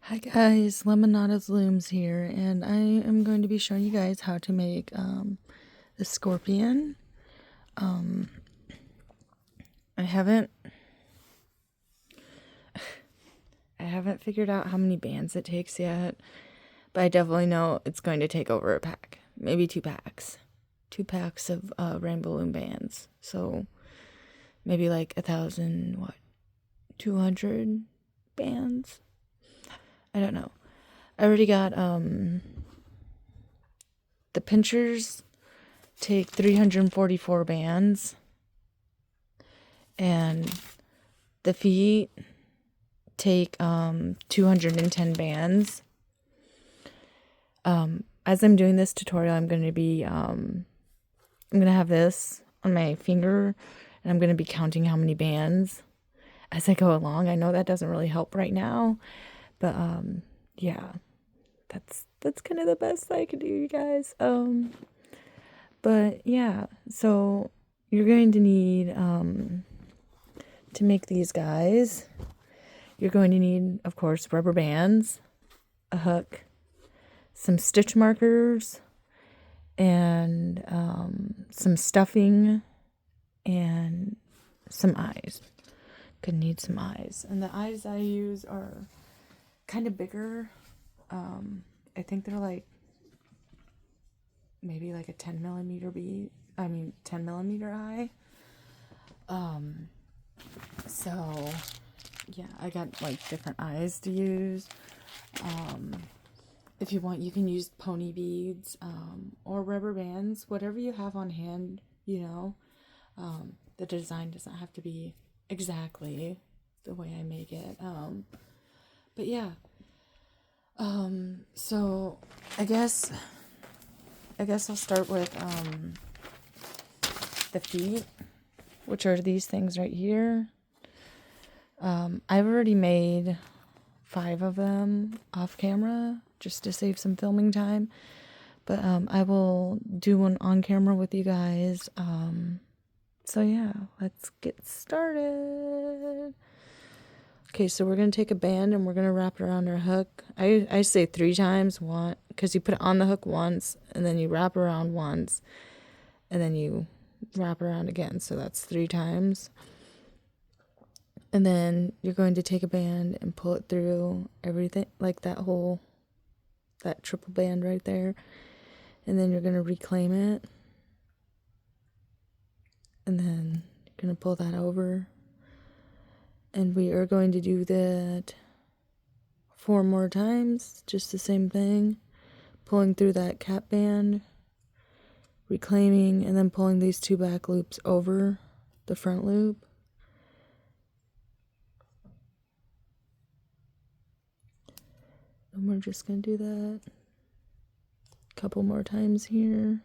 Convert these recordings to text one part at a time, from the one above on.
Hi guys, Lemonada's Looms here, and I am going to be showing you guys how to make the Scorpion. I haven't figured out how many bands it takes yet, but I definitely know it's going to take over a pack, maybe 2 packs. 2 packs of rainbow loom bands, so maybe like 200 bands. I don't know. I already got the pinchers take 344 bands, and the feet take 210 bands. As I'm doing this tutorial, I'm going to have this on my finger, and I'm going to be counting how many bands as I go along. I know that doesn't really help right now, but yeah, that's kind of the best I could do, you guys. But yeah, so you're going to need to make these guys, you're going to need, of course, rubber bands, a hook, some stitch markers, and some stuffing, and some eyes. Could need some eyes. And the eyes I use are kind of bigger. I think they're like maybe like a 10 millimeter eye. So yeah, I got like different eyes to use. If you want, you can use pony beads, or rubber bands, whatever you have on hand, the design doesn't have to be exactly the way I make it. But yeah, so I guess I'll start with the feet, which are these things right here. I've already made 5 of them off camera just to save some filming time, but I will do one on camera with you guys. So yeah, let's get started. Okay, so we're going to take a band and we're going to wrap it around our hook. I say 3 times, because you put it on the hook once, and then you wrap around once, and then you wrap around again. So that's 3 times. And then you're going to take a band and pull it through everything, like that triple band right there. And then you're going to reclaim it. And then you're going to pull that over. And we are going to do that 4 more times, just the same thing. Pulling through that cap band, reclaiming, and then pulling these 2 back loops over the front loop. And we're just going to do that a couple more times here.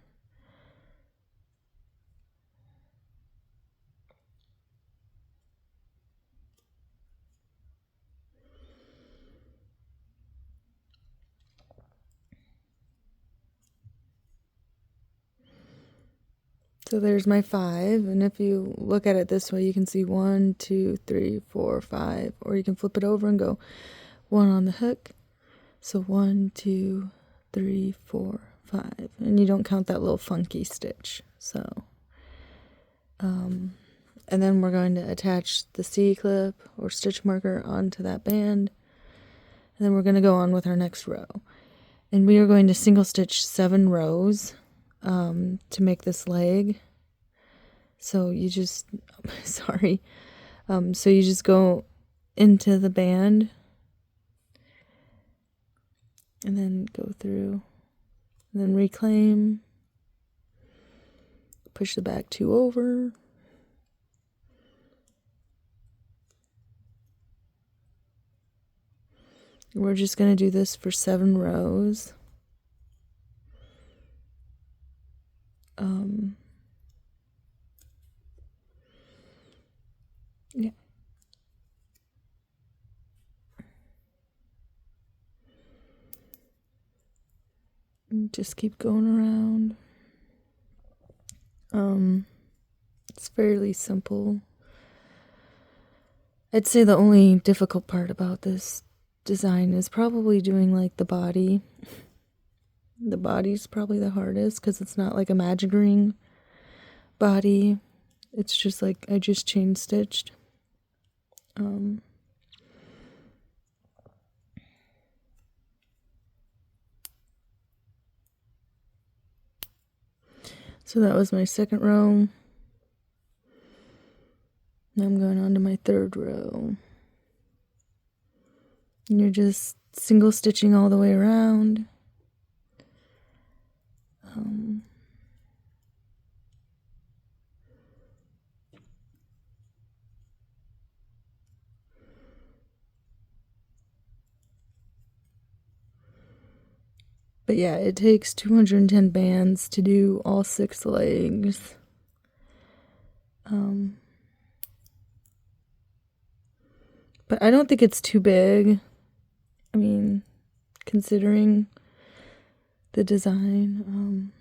So there's my 5, and if you look at it this way, you can see 1, 2, 3, 4, 5, or you can flip it over and go 1 on the hook. So 1, 2, 3, 4, 5, and you don't count that little funky stitch. So, and then we're going to attach the C-clip or stitch marker onto that band, and then we're going to go on with our next row. And we are going to single stitch 7 rows to make this leg. So you just, so you just go into the band and then go through, and then reclaim, push the back 2 over, we're just going to do this for 7 rows. Yeah. Just keep going around. It's fairly simple. I'd say the only difficult part about this design is probably doing like the body. The body's probably the hardest because it's not like a magic ring body. It's just like I just chain stitched. So that was my second row. Now I'm going on to my third row. And you're just single stitching all the way around. But yeah, it takes 210 bands to do all 6 legs. But I don't think it's too big. I mean, considering the design.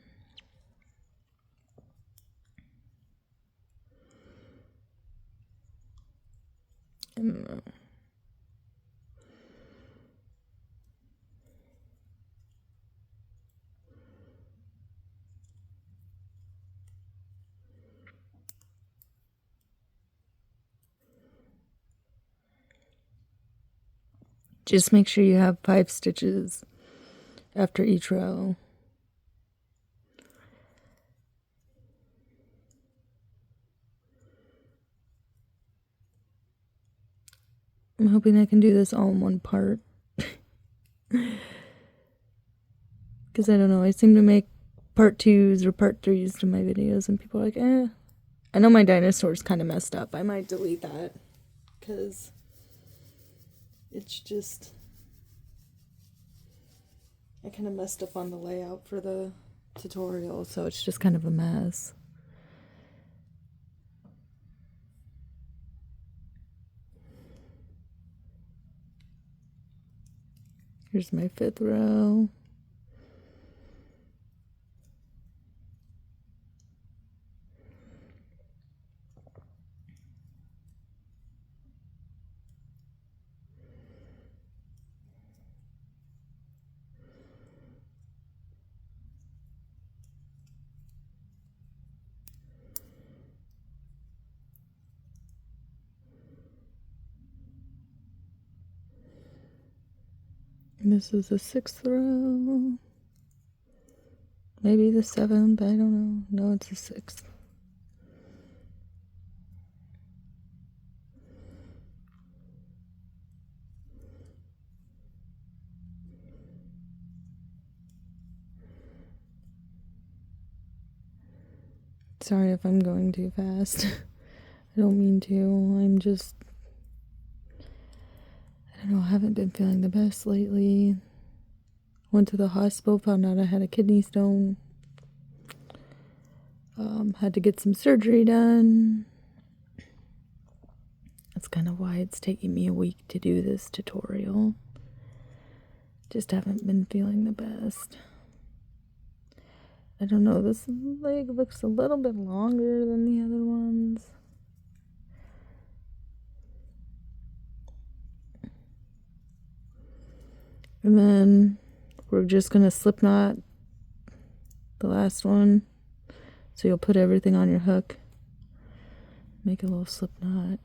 I don't know. Just make sure you have 5 stitches after each row. I'm hoping I can do this all in one part. Because I don't know, I seem to make part 2s or part 3s to my videos and people are like, eh. I know my dinosaur's kind of messed up. I might delete that. Because it's just... I kind of messed up on the layout for the tutorial, so it's just kind of a mess. Here's my 5th row. This is the 6th row. Maybe the 7th, I don't know. No, it's the 6th. Sorry if I'm going too fast. I don't mean to. I'm just... I don't know, I haven't been feeling the best lately. Went to the hospital, found out I had a kidney stone. Had to get some surgery done. That's kind of why it's taking me a week to do this tutorial. Just haven't been feeling the best. I don't know, this leg looks a little bit longer than the other ones. And then we're just going to slip knot the last one. So you'll put everything on your hook. Make a little slip knot.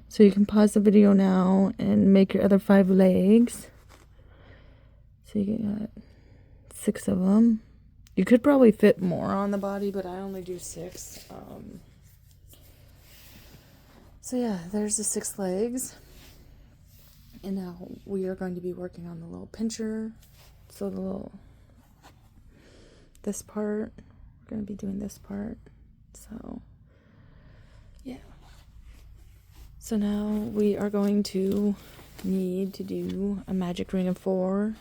So you can pause the video now and make your other 5 legs. So you got 6 of them. You could probably fit more on the body, but I only do 6. So yeah, there's the 6 legs. And now we are going to be working on the little pincher. So the little, this part, we're going to be doing this part. So yeah. So now we are going to need to do a magic ring of 4.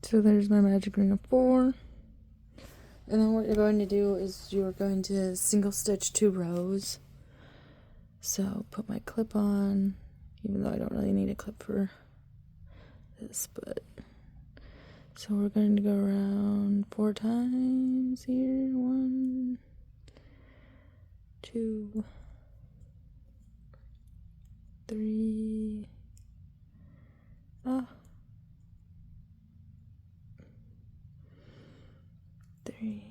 So there's my magic ring of 4. And then what you're going to do is you're going to single stitch 2 rows. So put my clip on, even though I don't really need a clip for this, but so we're going to go around 4 times here. 1, 2, 3, 3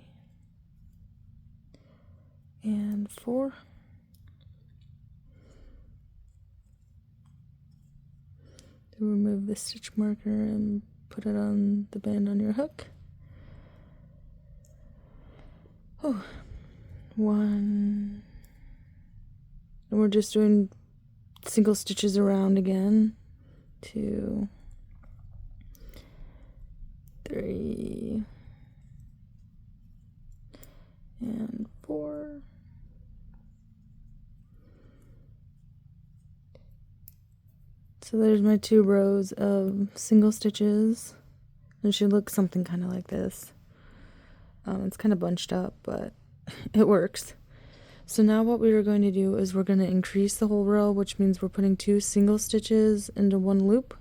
and 4. Then remove the stitch marker and put it on the band on your hook. Oh, 1. And we're just doing single stitches around again. 2, 3, and 4. So there's my 2 rows of single stitches. It should look something kind of like this. It's kind of bunched up, but it works. So now what we are going to do is we're going to increase the whole row, which means we're putting 2 single stitches into 1 loop.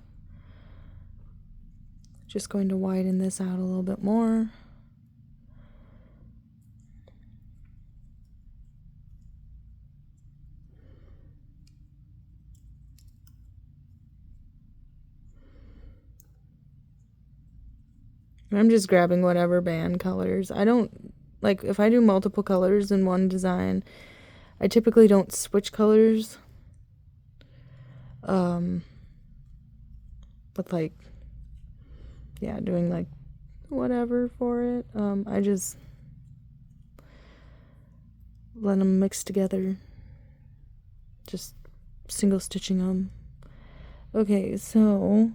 Just going to widen this out a little bit more. I'm just grabbing whatever band colors. I don't, like, if I do multiple colors in one design, I typically don't switch colors. But, like, yeah, doing, like, whatever for it. I just let them mix together. Just single stitching them. Okay, so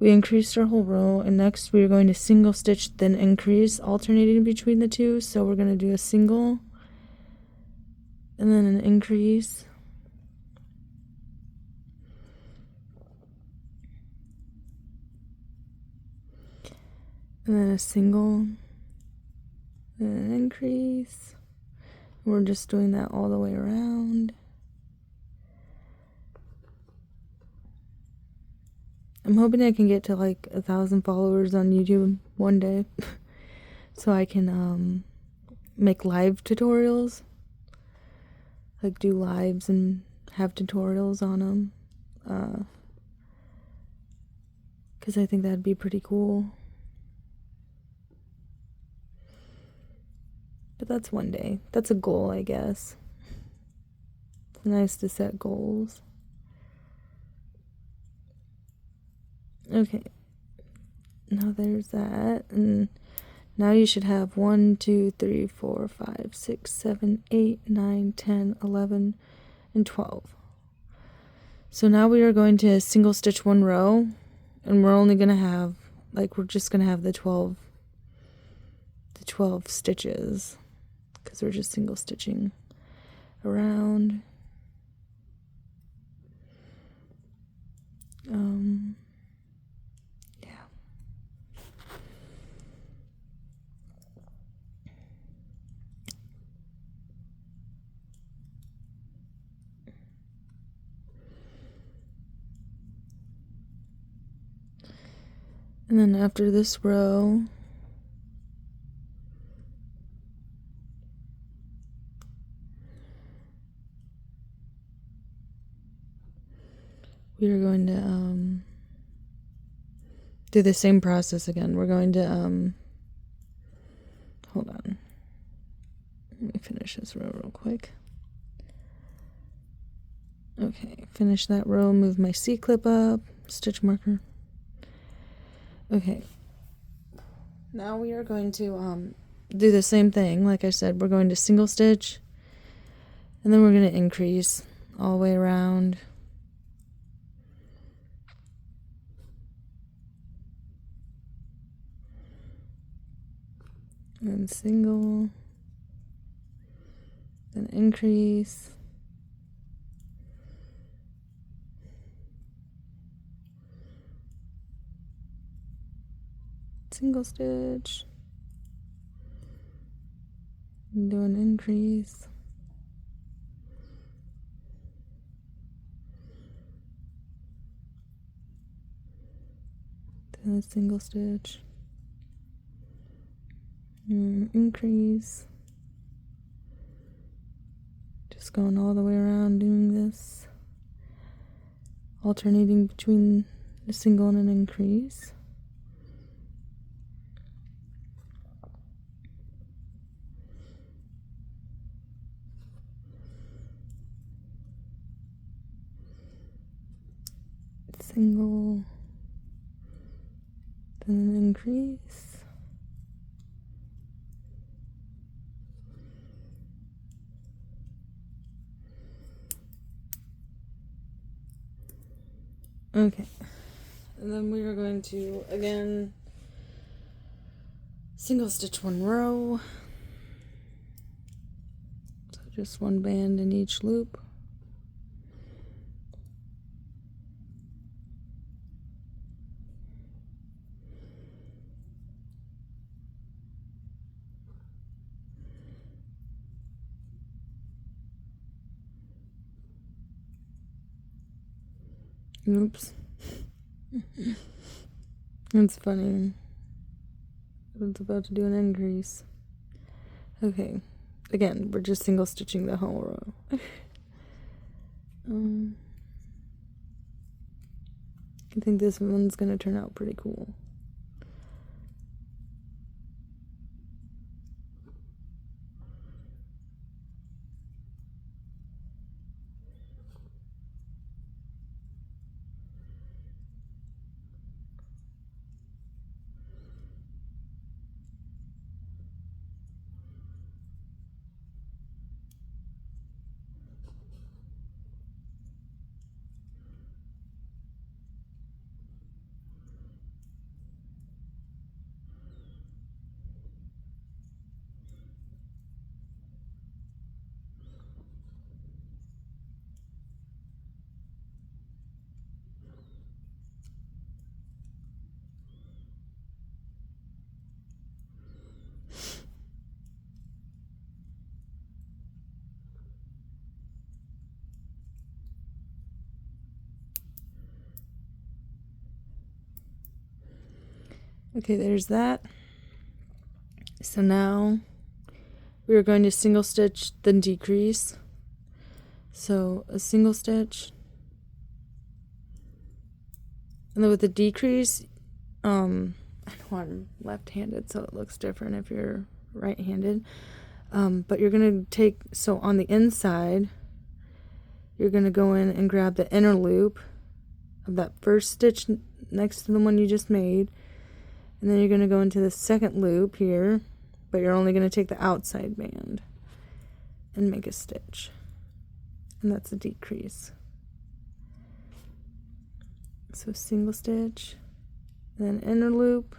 we increased our whole row, and next we are going to single stitch, then increase, alternating between the 2. So we're going to do a single, and then an increase, and then a single, and an increase. We're just doing that all the way around. I'm hoping I can get to like 1,000 followers on YouTube one day so I can make live tutorials, like do lives and have tutorials on them, because I think that'd be pretty cool. But that's one day. That's a goal, I guess. It's nice to set goals. Okay, now there's that, and now you should have 1, 2, 3, 4, 5, 6, 7, 8, 9, 10, 11, and 12. So now we are going to single stitch 1 row, and we're only going to have, like, we're just going to have the 12 stitches, because we're just single stitching around. And then after this row, we are going to do the same process again. We're going to hold on. Let me finish this row real quick. Okay, finish that row, move my C-clip up, stitch marker. Okay, now we are going to do the same thing. Like I said, we're going to single stitch, and then we're going to increase all the way around. And single, then increase. single stitch, and do an increase, then a single stitch, and increase, just going all the way around doing this, alternating between a single and an increase. Single, then an increase, okay, and then we are going to again single stitch one row, so just one band in each loop. Oops. It's funny. I was about to do an increase. Okay. Again, we're just single stitching the whole row. I think this one's going to turn out pretty cool. Okay, there's that. So now we are going to single stitch, then decrease. So a single stitch, and then with the decrease, I know I'm left-handed, so it looks different if you're right-handed. But you're gonna take, so on the inside, you're gonna go in and grab the inner loop of that first stitch next to the one you just made. And then you're going to go into the second loop here, but you're only going to take the outside band and make a stitch. And that's a decrease. So single stitch, then inner loop,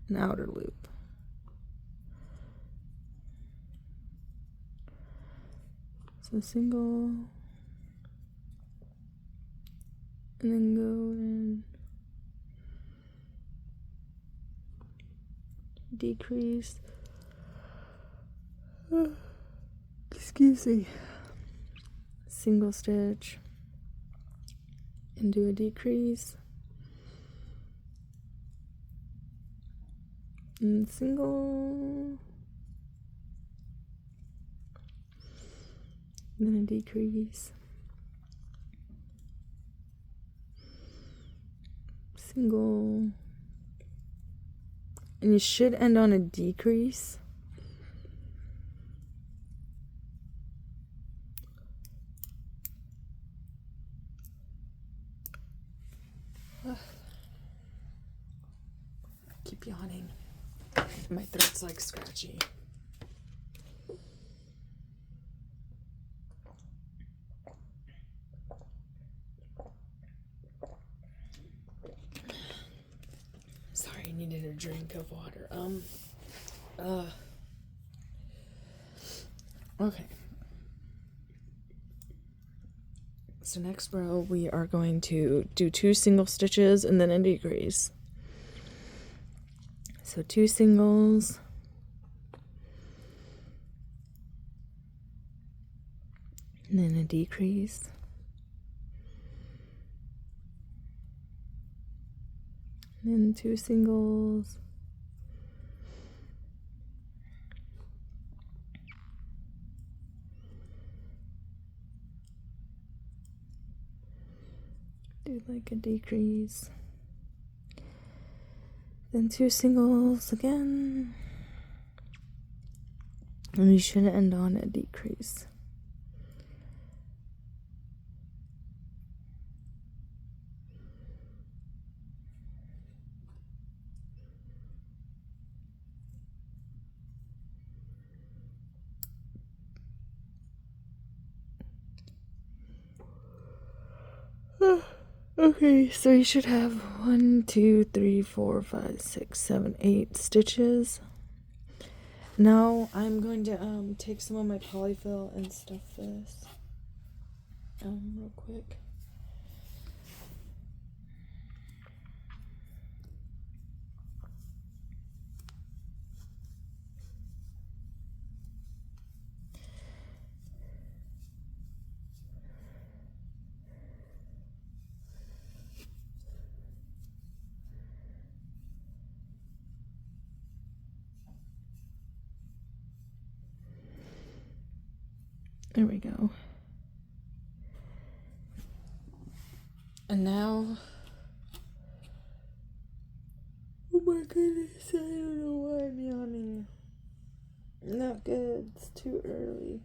and outer loop. So single, and then go in. Decrease, excuse me, single stitch, and do a decrease, and single, then a decrease, single, and you should end on a decrease. Keep yawning. My throat's like scratchy. Sorry, I needed a drink of water. Okay. So next row we are going to do 2 single stitches and then a decrease. So 2 singles. And then a decrease. And then 2 singles. Do like a decrease. Then 2 singles again. And you should end on a decrease. Okay, so you should have 1, 2, 3, 4, 5, 6, 7, 8 stitches. Now I'm going to take some of my polyfill and stuff this real quick. There we go. And now, oh my goodness, I don't know why I'm yawning. Not good, it's too early.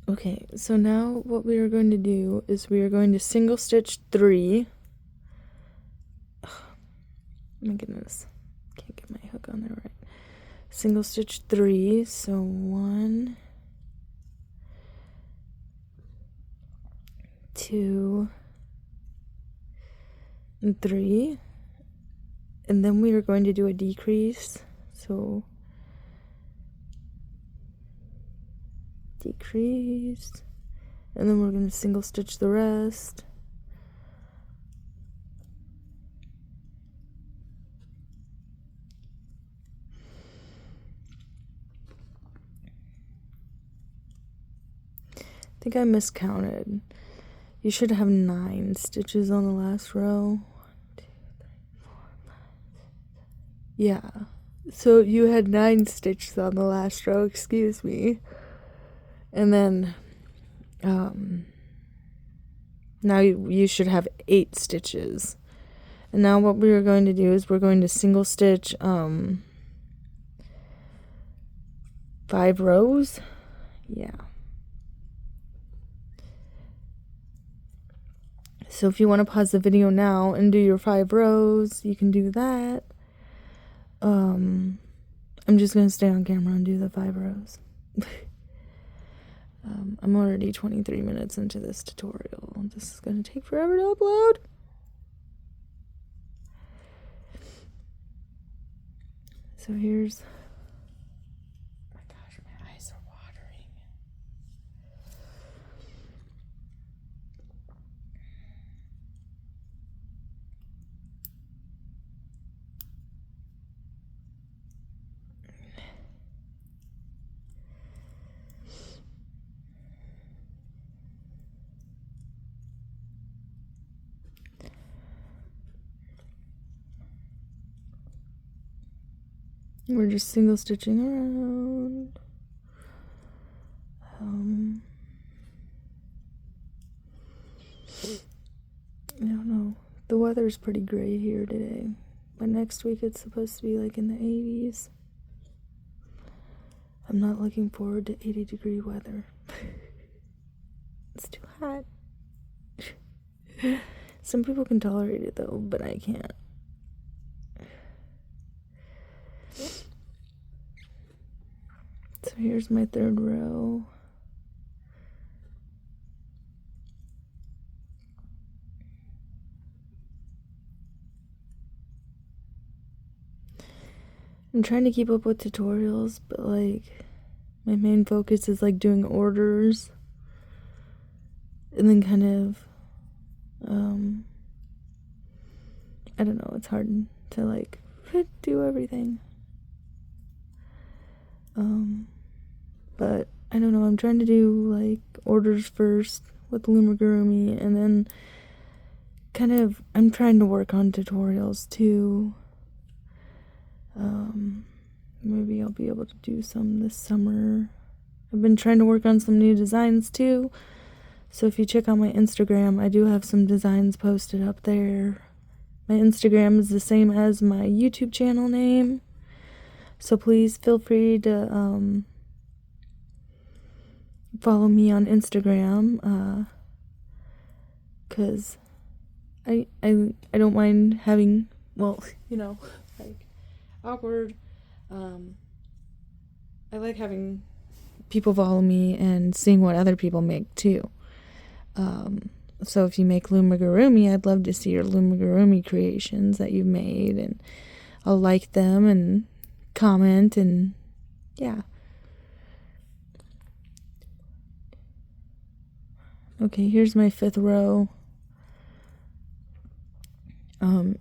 Okay, so now what we are going to do is we are going to single stitch 3. Oh, my goodness, can't get my hook on there right. Single stitch 3, so 1, 2, and 3, and then we are going to do a decrease, so decrease, and then we're going to single stitch the rest. I think I miscounted. You should have 9 stitches on the last row. 1, 2, 3, 4, 5, 6, 7. Yeah. So you had 9 stitches on the last row, excuse me. And then now you should have 8 stitches. And now what we are going to do is we're going to single stitch 5 rows. Yeah. So if you want to pause the video now and do your 5 rows, you can do that. I'm just going to stay on camera and do the 5 rows. I'm already 23 minutes into this tutorial. This is going to take forever to upload. So here's... Oh my gosh, my eyes are watering. We're just single stitching around. I don't know. The weather's pretty gray here today, but next week it's supposed to be like in the 80s. I'm not looking forward to 80-degree weather. It's too hot. Some people can tolerate it though, but I can't. So here's my 3rd row. I'm trying to keep up with tutorials, but like my main focus is like doing orders and then kind of I don't know, it's hard to like do everything. But I don't know, I'm trying to do like orders first with Loomigurumi, and then I'm trying to work on tutorials too. Maybe I'll be able to do some this summer. I've been trying to work on some new designs too. So if you check out my Instagram, I do have some designs posted up there. My Instagram is the same as my YouTube channel name. So please feel free to follow me on Instagram. 'Cause I don't mind having, well, like awkward. I like having people follow me and seeing what other people make too. So if you make Loomigurumi, I'd love to see your Loomigurumi creations that you've made, and I'll like them and comment, and yeah. Okay, here's my 5th row.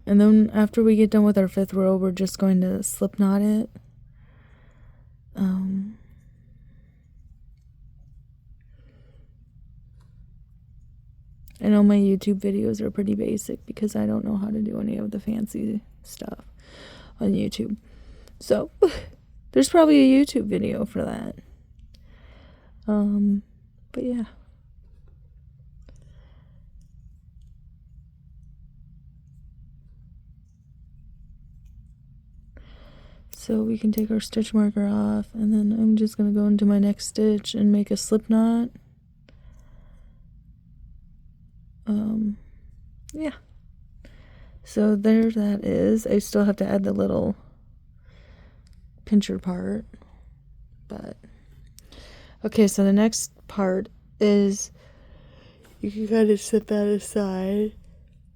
And then after we get done with our 5th row, we're just going to slip knot it. I know my YouTube videos are pretty basic because I don't know how to do any of the fancy stuff on YouTube. So, there's probably a YouTube video for that. But yeah. So we can take our stitch marker off, and then I'm just going to go into my next stitch and make a slip knot. Yeah. So there that is. I still have to add the little pincher part, but okay, so the next part is, you can kind of set that aside.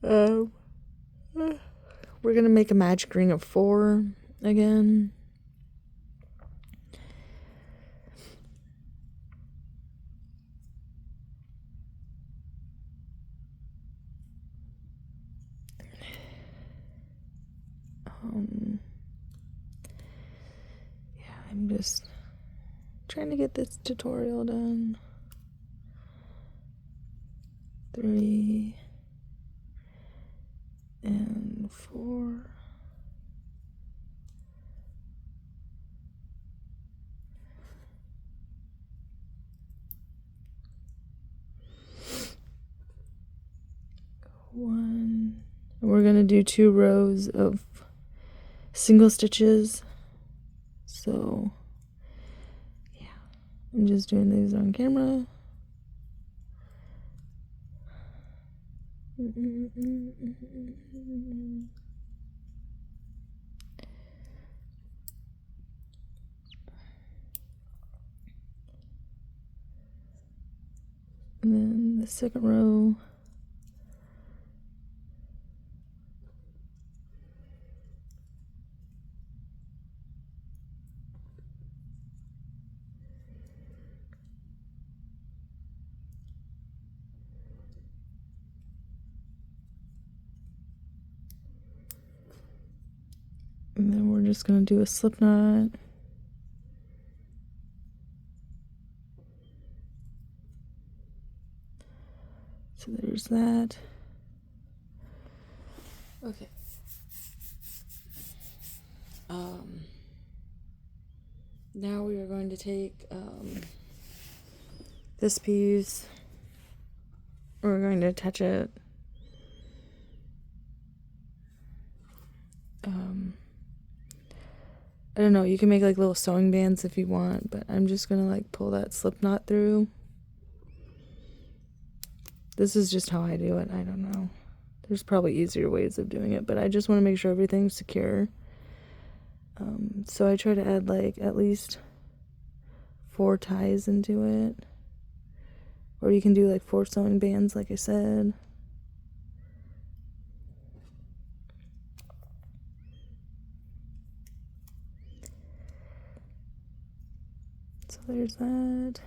We're gonna make a magic ring of 4 again. Yeah, I'm just trying to get this tutorial done. 3 and 4. One. And we're going to do 2 rows of single stitches. So, yeah. I'm just doing these on camera. And then the second row. And then we're just going to do a slip knot. So there's that. Okay. Now we are going to take this piece. We're going to attach it. I don't know, you can make like little sewing bands if you want, but I'm just gonna like pull that slip knot through. This is just how I do it. I don't know. There's probably easier ways of doing it, but I just want to make sure everything's secure. So I try to add like at least 4 ties into it. Or you can do like 4 sewing bands, like I said. So there's that.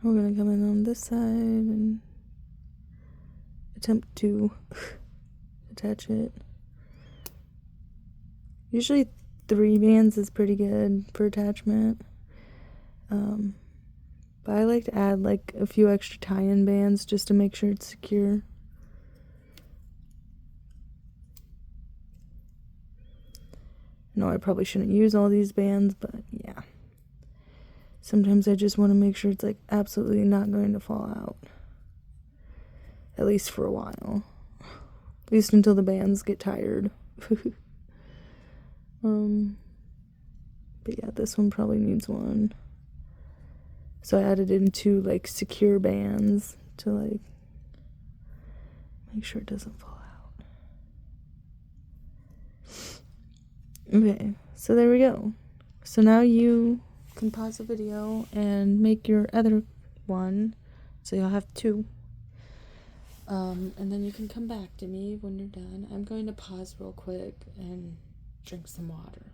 We're going to come in on this side and attempt to attach it. Usually 3 bands is pretty good for attachment. But I like to add like a few extra tie-in bands just to make sure it's secure. No, I probably shouldn't use all these bands, but yeah. Sometimes I just want to make sure it's like absolutely not going to fall out. At least for a while. At least until the bands get tired. But yeah, this one probably needs one. So I added in 2 like secure bands to like make sure it doesn't fall out. Okay, so there we go. So now you can pause the video and make your other one. So you'll have 2. And then you can come back to me when you're done. I'm going to pause real quick and drink some water.